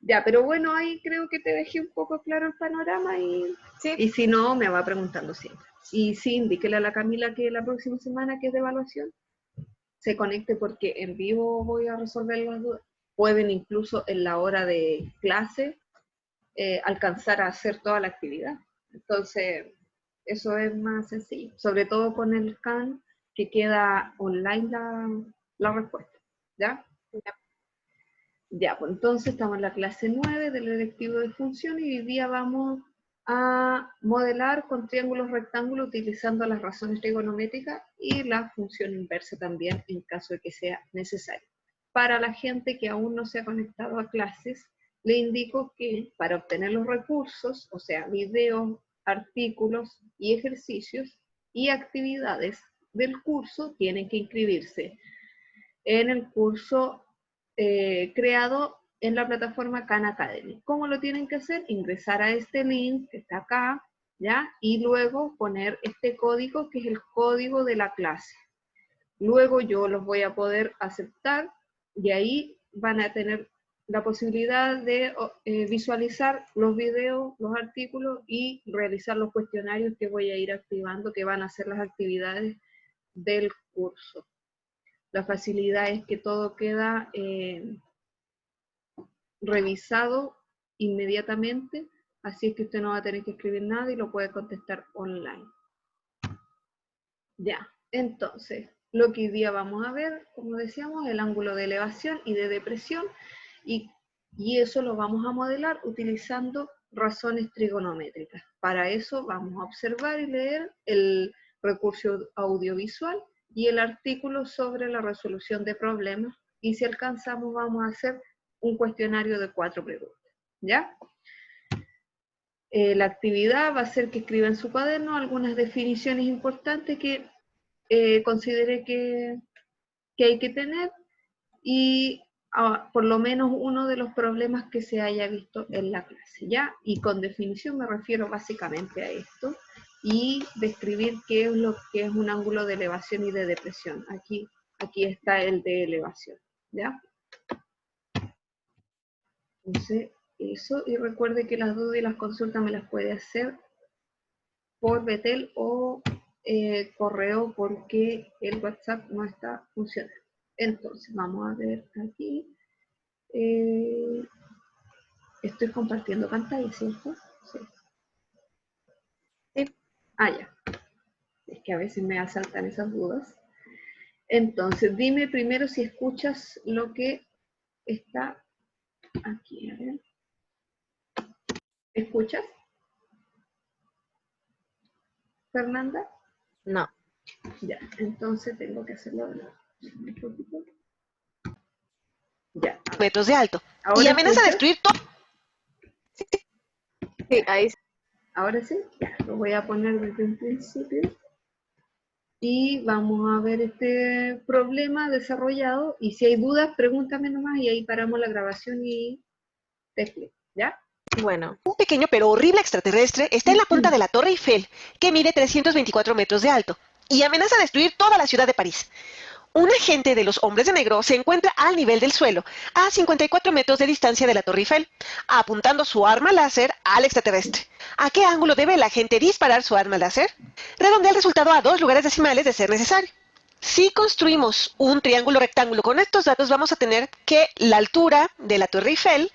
Ya, pero bueno, ahí creo que te dejé un poco claro el panorama Sí. y si no, me va preguntando siempre. Y sí, indíquele a la Camila que la próxima semana, que es de evaluación, se conecte porque en vivo voy a resolver las dudas. Pueden incluso en la hora de clase alcanzar a hacer toda la actividad. Entonces, eso es más sencillo, sobre todo con el CAN, que queda online la respuesta. ¿Ya? Ya. Ya, pues entonces estamos en la clase 9 del electivo de funciones y hoy día vamos a modelar con triángulos rectángulos utilizando las razones trigonométricas y la función inversa también en caso de que sea necesario. Para la gente que aún no se ha conectado a clases, le indico que para obtener los recursos, o sea, videos, artículos y ejercicios y actividades del curso, tienen que inscribirse en el curso creado en la plataforma Khan Academy. ¿Cómo lo tienen que hacer? Ingresar a este link que está acá, ¿ya? Y luego poner este código, que es el código de la clase. Luego yo los voy a poder aceptar y ahí van a tener la posibilidad de visualizar los videos, los artículos y realizar los cuestionarios que voy a ir activando, que van a ser las actividades del curso. La facilidad es que todo queda revisado inmediatamente, así es que usted no va a tener que escribir nada y lo puede contestar online. Ya, entonces, lo que hoy día vamos a ver, como decíamos, el ángulo de elevación y de depresión, y eso lo vamos a modelar utilizando razones trigonométricas. Para eso vamos a observar y leer el recurso audiovisual y el artículo sobre la resolución de problemas, y si alcanzamos vamos a hacer un cuestionario de 4 preguntas, ¿ya? La actividad va a ser que escriba en su cuaderno algunas definiciones importantes que considere que hay que tener y por lo menos uno de los problemas que se haya visto en la clase, ¿ya? Y con definición me refiero básicamente a esto y describir qué es lo que es un ángulo de elevación y de depresión. Aquí está el de elevación, ¿ya? Entonces, eso, y recuerde que las dudas y las consultas me las puede hacer por Betel o correo, porque el WhatsApp no está funcionando. Entonces, vamos a ver aquí. Estoy compartiendo pantalla, ¿cierto? Sí. Sí. Ah, ya. Es que a veces me asaltan esas dudas. Entonces, dime primero si escuchas lo que está aquí. A ver. ¿Escuchas, Fernanda? No. Ya, entonces tengo que hacerlo de nuevo. Un poquito. Ya. Metros de alto. Y ¿Ahora amenaza escuchas? destruir todo. Sí, ahí sí. ¿Ahora sí? Ya, lo voy a poner desde un principio. Y vamos a ver este problema desarrollado. Y si hay dudas, pregúntame nomás y ahí paramos la grabación y te explico, ¿ya? Bueno, un pequeño pero horrible extraterrestre está en la punta de la Torre Eiffel, que mide 324 metros de alto, y amenaza destruir toda la ciudad de París. Un agente de los Hombres de Negro se encuentra al nivel del suelo, a 54 metros de distancia de la Torre Eiffel, apuntando su arma láser al extraterrestre. ¿A qué ángulo debe el agente disparar su arma láser? Redondea el resultado a 2 lugares decimales de ser necesario. Si construimos un triángulo rectángulo con estos datos, vamos a tener que la altura de la Torre Eiffel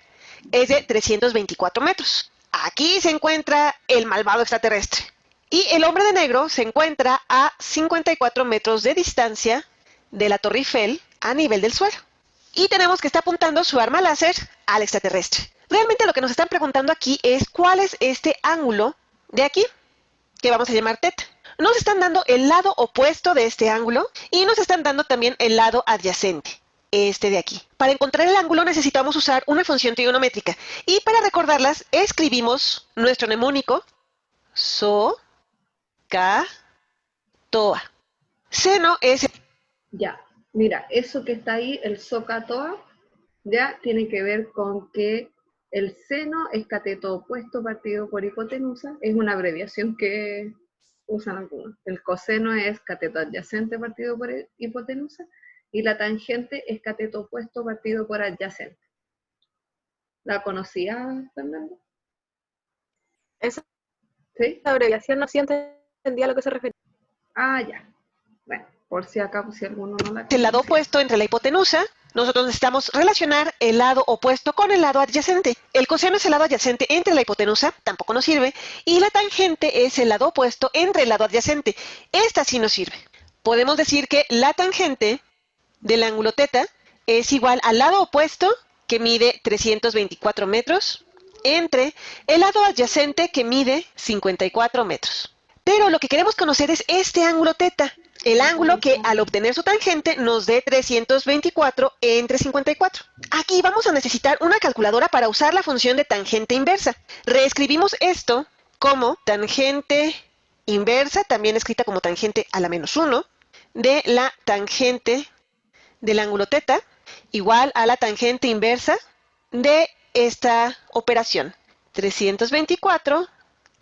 es de 324 metros. Aquí se encuentra el malvado extraterrestre. Y el hombre de negro se encuentra a 54 metros de distancia de la Torre Eiffel a nivel del suelo. Y tenemos que estar apuntando su arma láser al extraterrestre. Realmente lo que nos están preguntando aquí es cuál es este ángulo de aquí, que vamos a llamar θ. Nos están dando el lado opuesto de este ángulo y nos están dando también el lado adyacente, este de aquí. Para encontrar el ángulo necesitamos usar una función trigonométrica y para recordarlas escribimos nuestro mnemónico SO, K, TOA. Seno es... Ya, mira, eso que está ahí, el SOCATOA, ya tiene que ver con que el seno es cateto opuesto partido por hipotenusa, es una abreviación que usan algunos. El coseno es cateto adyacente partido por hipotenusa y la tangente es cateto opuesto partido por adyacente. ¿La conocía, Fernando? Esa ¿Sí? abreviación no siempre entendía a lo que se refería. Ah, ya. Bueno, por si acaso, si alguno no la El lado conocía. opuesto entre la hipotenusa, nosotros necesitamos relacionar el lado opuesto con el lado adyacente. El coseno es el lado adyacente entre la hipotenusa, tampoco nos sirve, y la tangente es el lado opuesto entre el lado adyacente. Esta sí nos sirve. Podemos decir que la tangente del ángulo teta es igual al lado opuesto, que mide 324 metros, entre el lado adyacente, que mide 54 metros. Pero lo que queremos conocer es este ángulo teta, el ángulo que al obtener su tangente nos dé 324 entre 54. Aquí vamos a necesitar una calculadora para usar la función de tangente inversa. Reescribimos esto como tangente inversa, también escrita como tangente a la menos 1, de la tangente del ángulo teta, igual a la tangente inversa de esta operación, 324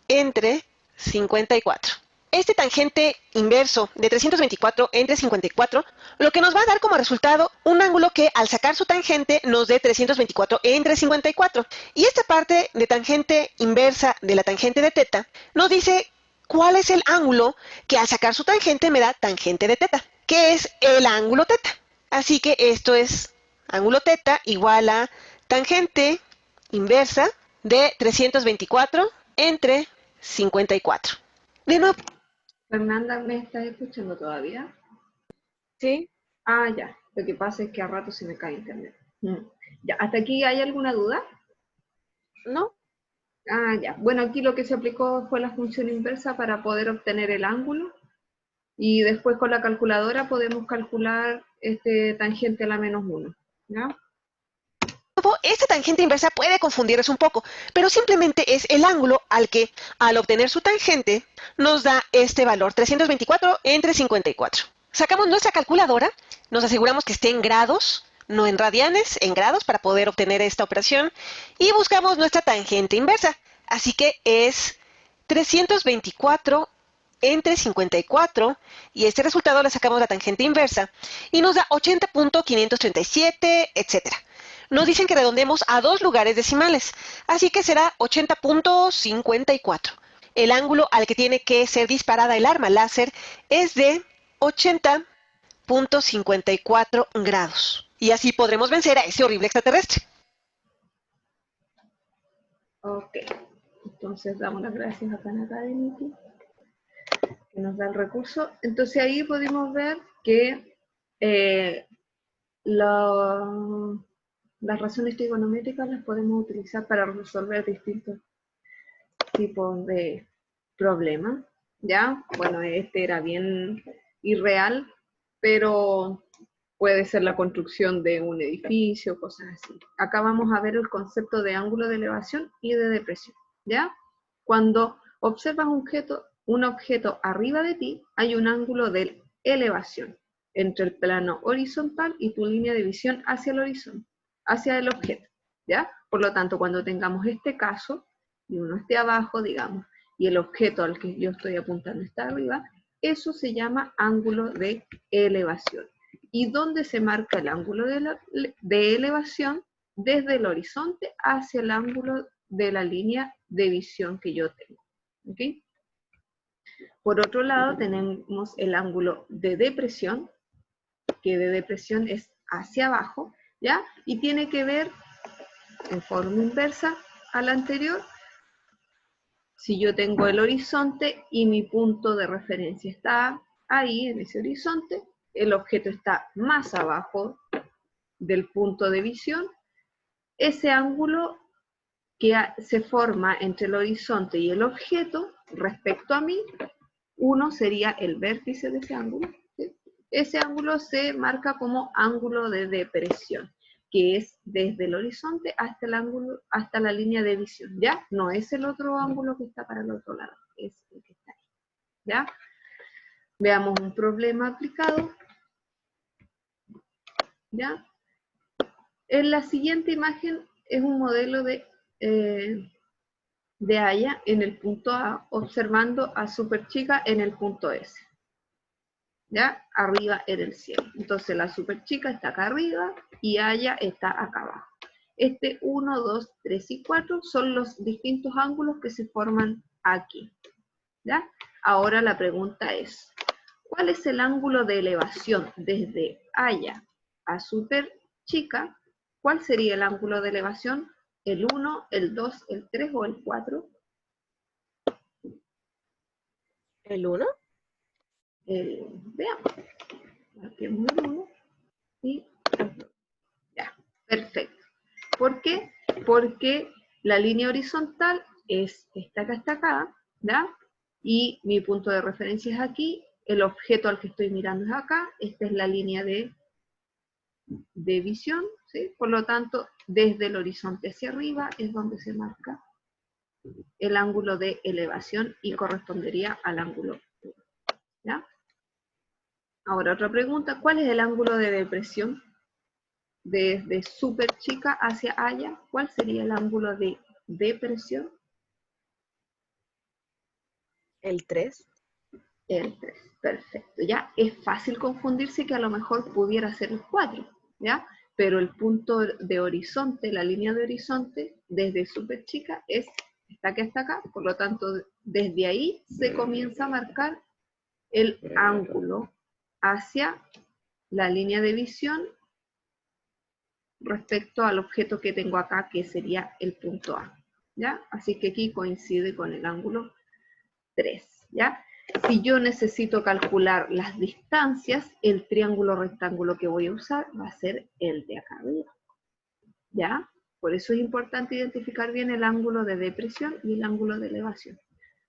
entre 54. Este tangente inverso de 324 entre 54, lo que nos va a dar como resultado un ángulo que al sacar su tangente nos dé 324 entre 54. Y esta parte de tangente inversa de la tangente de teta nos dice cuál es el ángulo que al sacar su tangente me da tangente de teta, que es el ángulo teta. Así que esto es ángulo teta igual a tangente inversa de 324 entre 54. De nuevo. Fernanda, ¿me estás escuchando todavía? ¿Sí? Ah, ya. Lo que pasa es que a rato se me cae internet. Ya, ¿hasta aquí hay alguna duda? ¿No? Ah, ya. Bueno, aquí lo que se aplicó fue la función inversa para poder obtener el ángulo y después con la calculadora podemos calcular este tangente a la menos 1. ¿Ya? Esta tangente inversa puede confundirnos un poco, pero simplemente es el ángulo al que, al obtener su tangente, nos da este valor, 324 entre 54. Sacamos nuestra calculadora, nos aseguramos que esté en grados, no en radianes, en grados, para poder obtener esta operación, y buscamos nuestra tangente inversa. Así que es 324 entre 54, y este resultado le sacamos la tangente inversa, y nos da 80.537, etcétera. Nos dicen que redondemos a dos lugares decimales, así que será 80.54. El ángulo al que tiene que ser disparada el arma láser es de 80.54 grados. Y así podremos vencer a ese horrible extraterrestre. Ok. Entonces damos las gracias a Khan Academy que nos da el recurso. Entonces ahí pudimos ver que las razones trigonométricas las podemos utilizar para resolver distintos tipos de problemas, ¿ya? Bueno, este era bien irreal, pero puede ser la construcción de un edificio, cosas así. Acá vamos a ver el concepto de ángulo de elevación y de depresión, ¿ya? Cuando observas un objeto arriba de ti, hay un ángulo de elevación entre el plano horizontal y tu línea de visión hacia el horizonte, hacia el objeto, ¿ya? Por lo tanto, cuando tengamos este caso, y uno esté abajo, digamos, y el objeto al que yo estoy apuntando está arriba, eso se llama ángulo de elevación. ¿Y dónde se marca el ángulo de elevación? Desde el horizonte hacia el ángulo de la línea de visión que yo tengo. ¿Okay? Por otro lado, tenemos el ángulo de depresión, que de depresión es hacia abajo, ¿ya? Y tiene que ver, en forma inversa a la anterior, si yo tengo el horizonte y mi punto de referencia está ahí, en ese horizonte, el objeto está más abajo del punto de visión, ese ángulo que se forma entre el horizonte y el objeto, respecto a mí, uno sería el vértice de ese ángulo. ¿Sí? Ese ángulo se marca como ángulo de depresión, que es desde el horizonte hasta el ángulo, hasta la línea de visión, ¿ya? No es el otro ángulo que está para el otro lado, es el que está ahí, ¿ya? Veamos un problema aplicado, ¿ya? En la siguiente imagen es un modelo de Haya en el punto A, observando a Superchica en el punto S. ¿Ya? Arriba en el cielo. Entonces la Superchica está acá arriba y Haya está acá abajo. Este 1, 2, 3 y 4 son los distintos ángulos que se forman aquí. ¿Ya? Ahora la pregunta es, ¿cuál es el ángulo de elevación desde Haya a Super Chica? ¿Cuál sería el ángulo de elevación? ¿El 1, el 2, el 3 o el 4? ¿El 1? Veamos. Marquemos el 1 y ya, perfecto. ¿Por qué? Porque la línea horizontal es esta que está acá, ¿ya? Y mi punto de referencia es aquí, el objeto al que estoy mirando es acá, esta es la línea de visión, ¿sí? Por lo tanto, desde el horizonte hacia arriba es donde se marca el ángulo de elevación y correspondería al ángulo 1, ¿ya? Ahora otra pregunta, ¿cuál es el ángulo de depresión desde Super Chica hacia Haya? ¿Cuál sería el ángulo de depresión? ¿El 3? El 3, perfecto. Ya es fácil confundirse que a lo mejor pudiera ser el 4, ¿ya? Pero el punto de horizonte, la línea de horizonte, desde Super Chica, está aquí hasta acá, por lo tanto, desde ahí se comienza a marcar el ángulo hacia la línea de visión respecto al objeto que tengo acá, que sería el punto A, ¿ya? Así que aquí coincide con el ángulo 3, ¿ya? Si yo necesito calcular las distancias, el triángulo rectángulo que voy a usar va a ser el de acá arriba, ¿ya? Por eso es importante identificar bien el ángulo de depresión y el ángulo de elevación,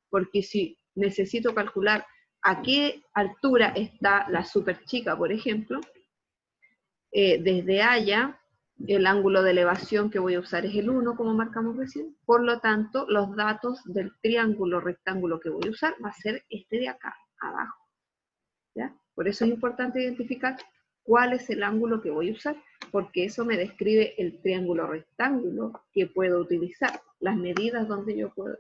porque si necesito calcular a qué altura está la Super Chica, por ejemplo, desde Haya, el ángulo de elevación que voy a usar es el 1, como marcamos recién. Por lo tanto, los datos del triángulo rectángulo que voy a usar va a ser este de acá, abajo, ¿ya? Por eso es importante identificar cuál es el ángulo que voy a usar, porque eso me describe el triángulo rectángulo que puedo utilizar, las medidas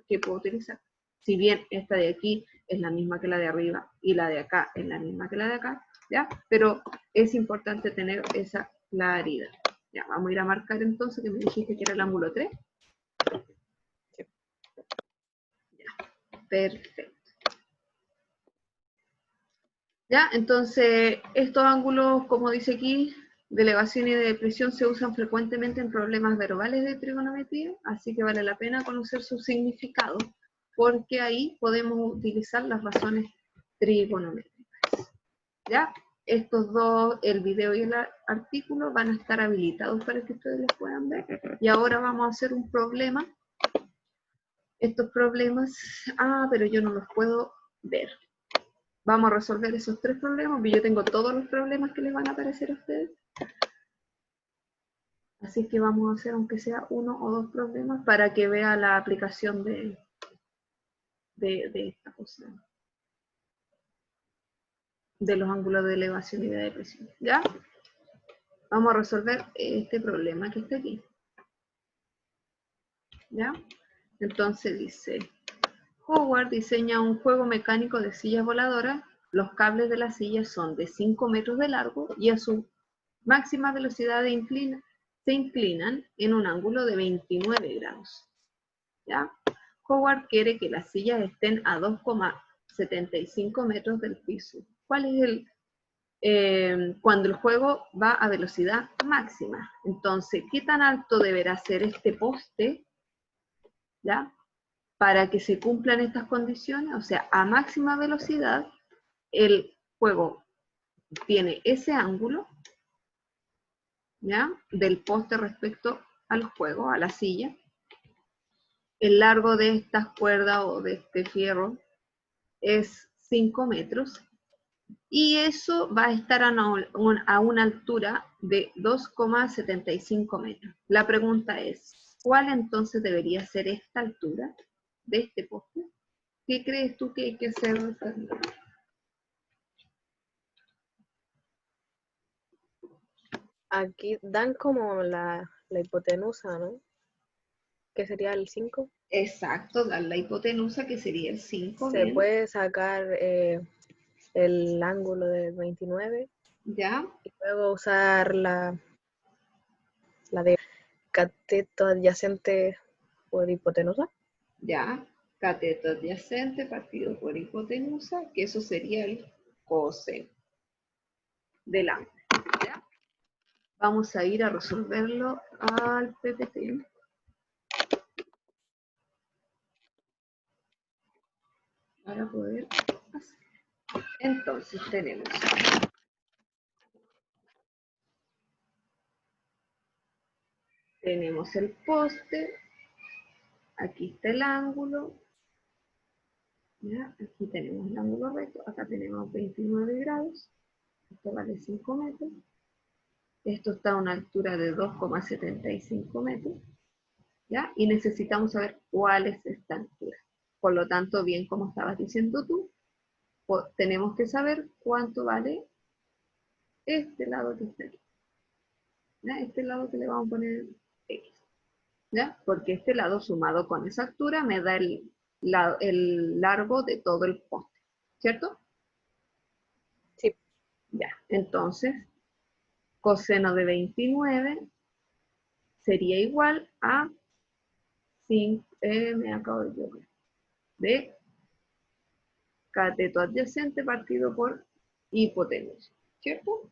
que puedo utilizar. Si bien esta de aquí es la misma que la de arriba y la de acá es la misma que la de acá, ¿ya? Pero es importante tener esa claridad. Ya, vamos a ir a marcar entonces, que me dijiste que era el ángulo 3. Sí. Ya, perfecto. Ya, entonces, estos ángulos, como dice aquí, de elevación y de depresión se usan frecuentemente en problemas verbales de trigonometría, así que vale la pena conocer su significado, porque ahí podemos utilizar las razones trigonométricas. ¿Ya? Estos dos, el video y el artículo, van a estar habilitados para que ustedes los puedan ver. Y ahora vamos a hacer un problema. Estos problemas, pero yo no los puedo ver. Vamos a resolver esos 3 problemas, porque yo tengo todos los problemas que les van a aparecer a ustedes. Así que vamos a hacer, aunque sea 1 o 2 problemas, para que vea la aplicación de esta cosa, de los ángulos de elevación y de depresión. ¿Ya? Vamos a resolver este problema que está aquí. ¿Ya? Entonces dice, Howard diseña un juego mecánico de sillas voladoras. Los cables de las sillas son de 5 metros de largo y a su máxima velocidad se inclinan en un ángulo de 29 grados. ¿Ya? Howard quiere que las sillas estén a 2,75 metros del piso. ¿Cuál es cuando el juego va a velocidad máxima? Entonces, ¿qué tan alto deberá ser este poste, ¿ya?, para que se cumplan estas condiciones? O sea, a máxima velocidad, el juego tiene ese ángulo, ¿ya?, del poste respecto al juego, a la silla. El largo de estas cuerdas o de este fierro es 5 metros. Y eso va a estar a una altura de 2,75 metros. La pregunta es, ¿cuál entonces debería ser esta altura de este poste? ¿Qué crees tú que hay que hacer? Aquí dan como la hipotenusa, ¿no? Que sería el 5. Exacto, dar la hipotenusa, que sería el 5, Se bien. puede sacar el ángulo de 29 ¿Ya? y luego usar la de cateto adyacente por hipotenusa. Ya, cateto adyacente partido por hipotenusa, que eso sería el coseno del ángulo. ¿Ya? Vamos a ir a resolverlo al PPT. Para poder hacer. Entonces tenemos el poste, aquí está el ángulo, ¿ya? Aquí tenemos el ángulo recto, acá tenemos 29 grados, esto vale 5 metros, esto está a una altura de 2,75 metros, ¿ya? Y necesitamos saber cuál es esta altura. Por lo tanto, bien como estabas diciendo tú, tenemos que saber cuánto vale este lado que está aquí. ¿Ya? Este lado que le vamos a poner X. ¿Ya? Porque este lado sumado con esa altura me da el largo de todo el poste. ¿Cierto? Sí. Ya, entonces, coseno de 29 sería igual a 5, me acabo de equivocar, de cateto adyacente partido por hipotenusa. ¿Cierto?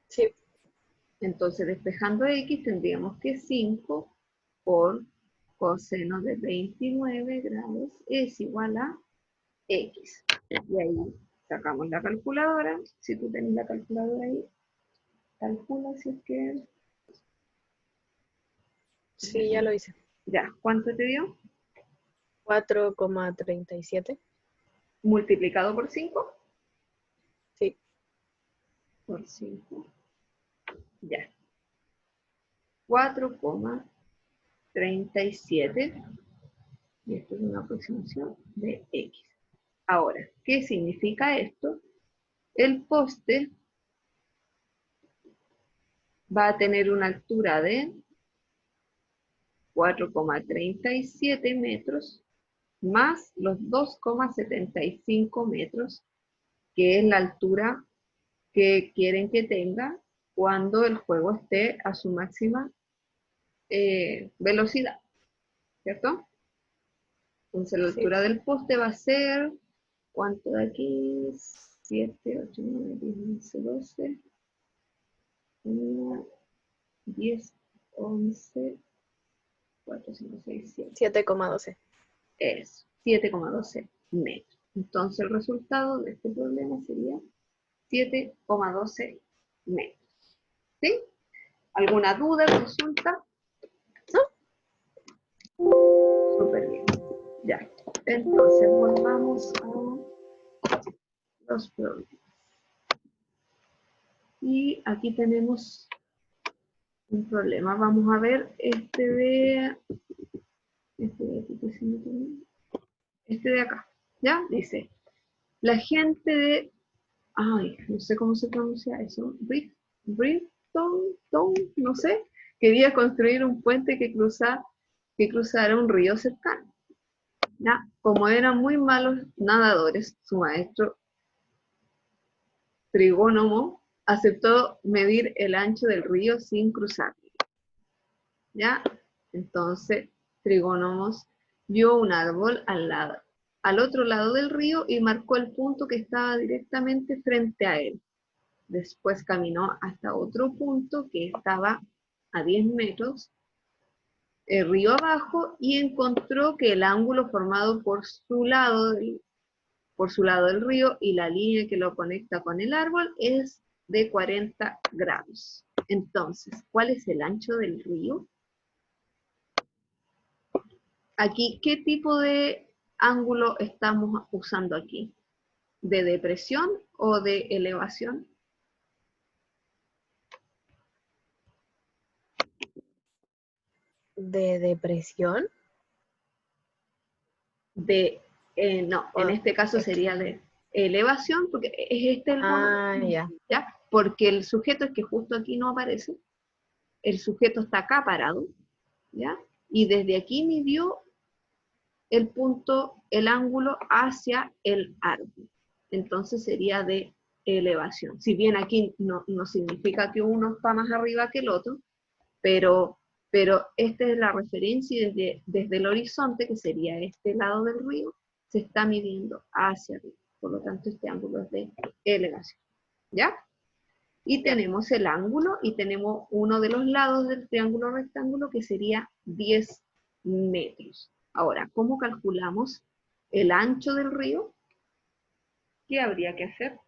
Sí. Entonces, despejando X, tendríamos que 5 por coseno de 29 grados es igual a X. Y ahí sacamos la calculadora. Si tú tenés la calculadora ahí, calcula si es que... Sí, ya lo hice. Ya, ¿cuánto te dio? 4,37. Multiplicado por 5. Sí. Por 5. Ya. 4,37. Y esto es una aproximación de X. Ahora, ¿qué significa esto? El poste va a tener una altura de 4,37 metros más los 2,75 metros, que es la altura que quieren que tenga cuando el juego esté a su máxima velocidad, ¿cierto? Entonces la altura del poste va a ser, ¿cuánto de aquí? 7, 8, 9, 10, 11, 12, 1, 10, 11, 4, 5, 6, 7. 7,12. Es 7,12 metros. Entonces el resultado de este problema sería 7,12 metros. ¿Sí? ¿Alguna duda, consulta? ¿No? Súper bien. Ya. Entonces volvamos a los problemas. Y aquí tenemos un problema. Vamos a ver este de aquí, este de acá. ¿Ya? Dice, la gente de, ay, no sé cómo se pronuncia eso, Bridgeton, no sé, quería construir un puente que cruzara un río cercano. ¿Ya? Como eran muy malos nadadores, su maestro Trigónomo aceptó medir el ancho del río sin cruzar. ¿Ya? Entonces, Trigónomos vio un árbol al otro lado del río y marcó el punto que estaba directamente frente a él. Después caminó hasta otro punto que estaba a 10 metros, el río abajo, y encontró que el ángulo formado por su lado del río y la línea que lo conecta con el árbol es de 40 grados. Entonces, ¿cuál es el ancho del río? Aquí, ¿qué tipo de ángulo estamos usando aquí? ¿De depresión o de elevación? ¿De depresión? No, en este caso sería de elevación, porque es este el modo, Ya. ¿ya? Porque el sujeto es que justo aquí no aparece, el sujeto está acá parado, ¿ya? Y desde aquí midió el punto, el ángulo hacia el árbol. Entonces sería de elevación. Si bien aquí no significa que uno está más arriba que el otro, pero esta es la referencia y desde el horizonte, que sería este lado del río, se está midiendo hacia arriba. Por lo tanto, este ángulo es de elevación. ¿Ya? Y tenemos el ángulo y tenemos uno de los lados del triángulo rectángulo que sería 10 metros. Ahora, ¿cómo calculamos el ancho del río? ¿Qué habría que hacer?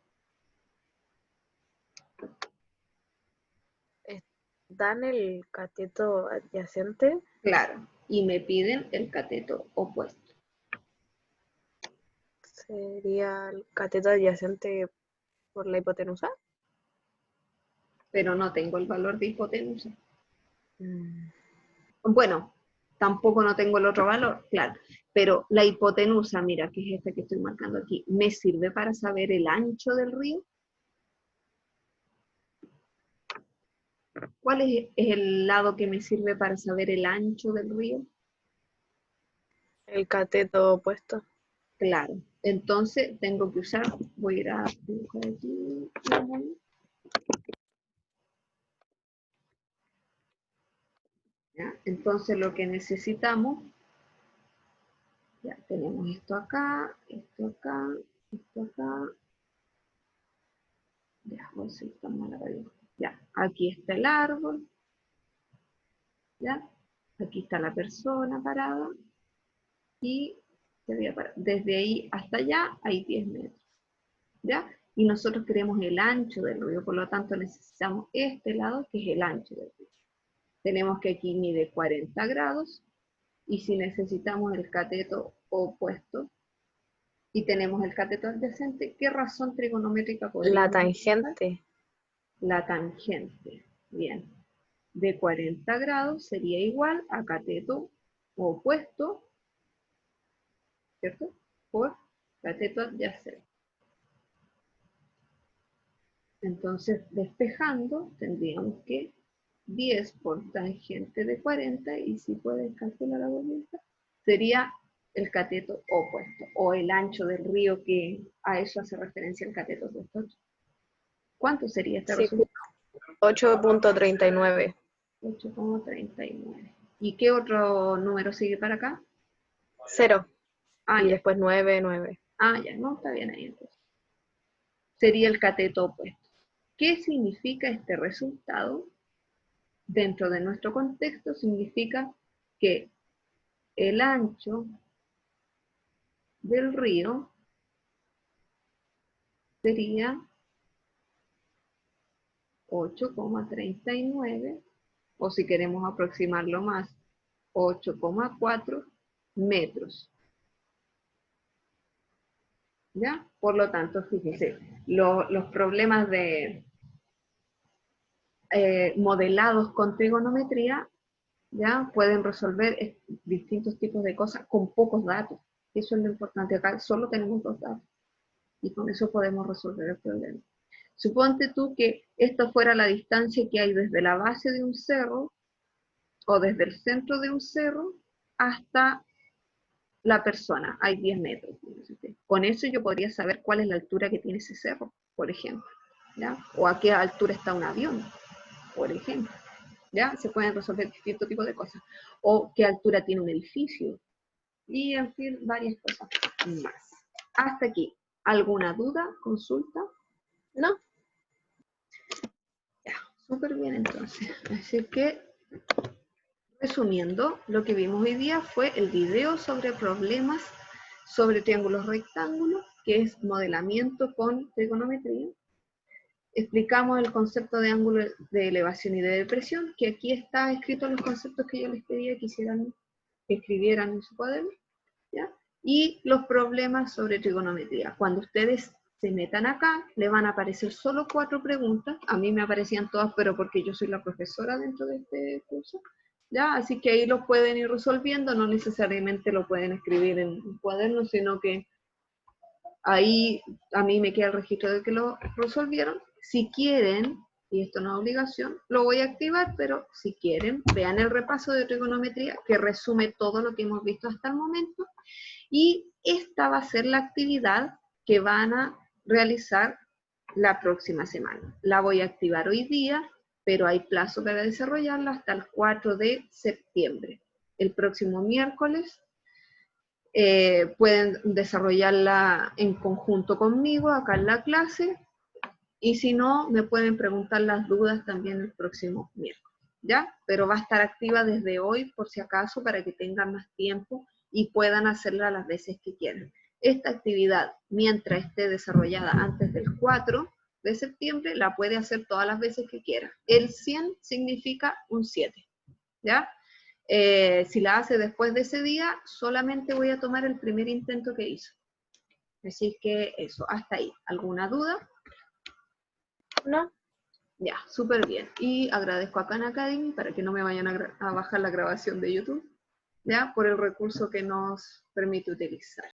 Dan el cateto adyacente. Claro, y me piden el cateto opuesto. Sería el cateto adyacente por la hipotenusa. Pero no tengo el valor de hipotenusa. Mm, Bueno, tampoco no tengo el otro valor, claro. Pero la hipotenusa, mira, que es esta que estoy marcando aquí, ¿me sirve para saber el ancho del río? ¿Cuál es el lado que me sirve para saber el ancho del río? El cateto opuesto. Claro. Entonces tengo que usar, voy a ir a dibujar aquí. ¿Ya? Entonces lo que necesitamos, ya tenemos esto acá, esto acá, esto acá. Ya, voy a ser tan mala para dibujar. Ya, aquí está el árbol. ¿Ya? Aquí está la persona parada. Y desde ahí hasta allá hay 10 metros. ¿Ya? Y nosotros queremos el ancho del río, por lo tanto necesitamos este lado que es el ancho del río. Tenemos que aquí mide 40 grados, y si necesitamos el cateto opuesto, y tenemos el cateto adyacente, ¿qué razón trigonométrica podríamos La utilizar? tangente. La tangente. Bien. De 40 grados sería igual a cateto opuesto, ¿cierto? Por cateto adyacente. Entonces, despejando, tendríamos que 10 por tangente de 40, y si pueden calcular la vuelta, sería el cateto opuesto, o el ancho del río, que a eso hace referencia el cateto opuesto. ¿Cuánto sería este Sí, resultado? 8.39. 8,39. ¿Y qué otro número sigue para acá? 0. Ah, Y ya. después 9, 9. Ah, ya, no, está bien ahí entonces. Sería el cateto opuesto. ¿Qué significa este resultado? Dentro de nuestro contexto significa que el ancho del río sería 8,39, o si queremos aproximarlo más, 8,4 metros. ¿Ya? Por lo tanto, fíjense, los problemas de modelados con trigonometría, ¿ya? Pueden resolver distintos tipos de cosas con pocos datos. Eso es lo importante. Acá solo tenemos 2 datos, y con eso podemos resolver el problema. Suponte tú que esta fuera la distancia que hay desde la base de un cerro, o desde el centro de un cerro, hasta la persona. Hay 10 metros. Con eso yo podría saber cuál es la altura que tiene ese cerro, por ejemplo. ¿Ya? O a qué altura está un avión, por ejemplo. ¿Ya? Se pueden resolver distintos tipos de cosas. O qué altura tiene un edificio. Y, en fin, varias cosas más. Hasta aquí. ¿Alguna duda? ¿Consulta? No, Ya, súper bien entonces. Así que, resumiendo, lo que vimos hoy día fue el video sobre problemas sobre triángulos rectángulos, que es modelamiento con trigonometría. Explicamos el concepto de ángulo de elevación y de depresión, que aquí está escrito en los conceptos que yo les pedía que escribieran en su cuaderno, ¿ya? Y los problemas sobre trigonometría. Cuando ustedes se metan acá, le van a aparecer solo 4 preguntas. A mí me aparecían todas, pero porque yo soy la profesora dentro de este curso, ¿ya? Así que ahí lo pueden ir resolviendo, no necesariamente lo pueden escribir en un cuaderno, sino que ahí a mí me queda el registro de que lo resolvieron. Si quieren, y esto no es obligación, lo voy a activar, pero si quieren, vean el repaso de trigonometría que resume todo lo que hemos visto hasta el momento, y esta va a ser la actividad que van a realizar la próxima semana. La voy a activar hoy día, pero hay plazo para desarrollarla hasta el 4 de septiembre. El próximo miércoles pueden desarrollarla en conjunto conmigo acá en la clase, y si no, me pueden preguntar las dudas también el próximo miércoles, ¿ya? Pero va a estar activa desde hoy, por si acaso, para que tengan más tiempo y puedan hacerla las veces que quieran. Esta actividad, mientras esté desarrollada antes del 4 de septiembre, la puede hacer todas las veces que quiera. El 100 significa un 7, ¿ya? Si la hace después de ese día, solamente voy a tomar el primer intento que hizo. Así que eso, hasta ahí. ¿Alguna duda? No, Ya, súper bien. Y agradezco a Khan Academy para que no me vayan a bajar la grabación de YouTube, ya, por el recurso que nos permite utilizar.